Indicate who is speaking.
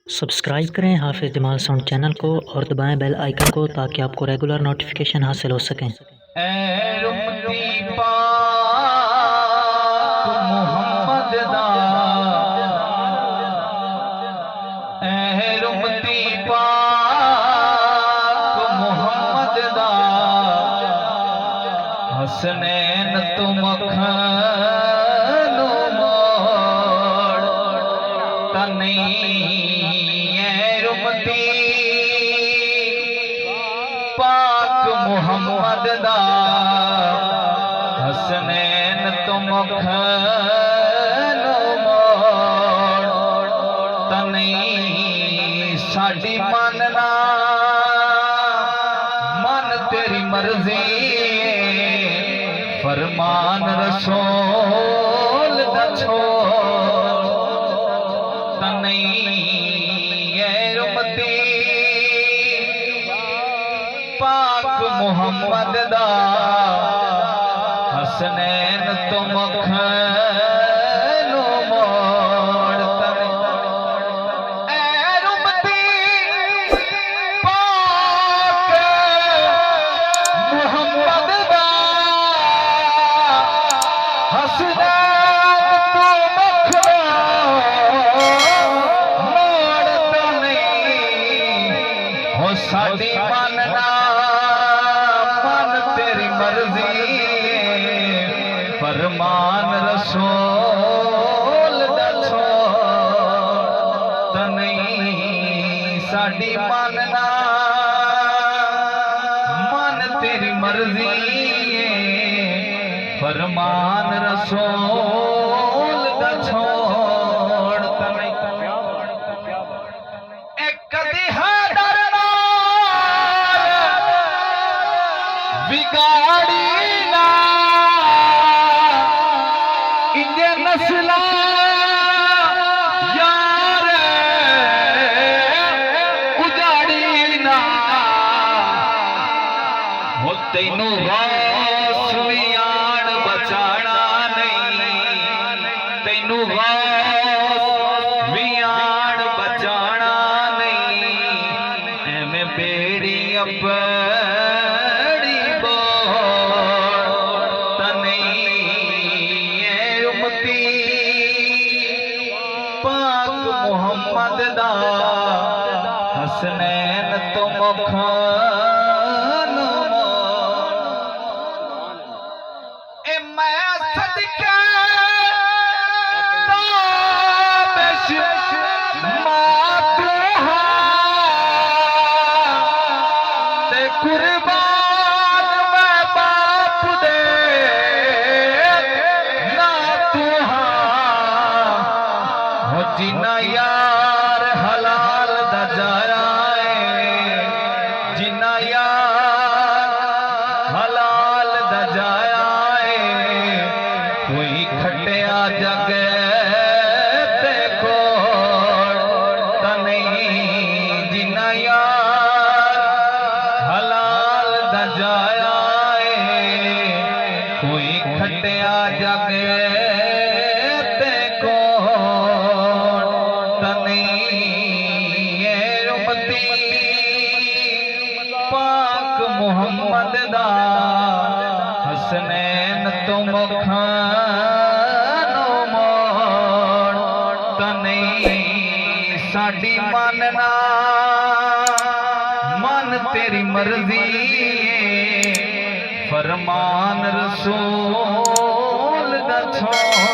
Speaker 1: Subscribe करें हाफिज़ Jamal sound channel को और दबाएं बेल आइकन को ताकि आपको रेगुलर नोटिफिकेशन हासिल हो सकें।
Speaker 2: हसनैन तुम खानो मोड़ तनी रुमती पाक मुहम्मद दा हसनैन तुम खानो मोड़ तनी साडी मनना मन तेरी मर्जी फरमान रसूल दा छोड़ तनई रुमती पाक मुहम्मद दा हसनैन तुम खानो मोड़ रुमती पाक मुहम्मद दा साडी मनना मन तेरी मर्जी फरमान रसूल दा छोड़ तनई साडी मनना मन तेरी मर्जी फरमान रसूल दा छोड़ तनई एक दिहाड़ा बिगाड़ी ना इंजे नस्ला यार उजाड़ी ना हो तैनू गौस भी आन बचाना नहीं तैनू गौस भी आन बचाना नहीं एवें बेड़ी पाक मुहम्मद दा हसनैन तुम खानो ए मैं सदके ताबिश मातू ते कुर्बान मैं बाप दे ना तू जिन्ना यार हलाल दा जाया जिन्ना यार हलाल दा जाया कोई खटिया जग ते कोड़ तनई जिन्ना यार हलाल दा जाया कोई खटिया जग पाक मुहम्मद दा हसनैन तुम खानो मोड़ तनई साडी मनना मन तेरी मर्जी फरमान रसूल दा छोड़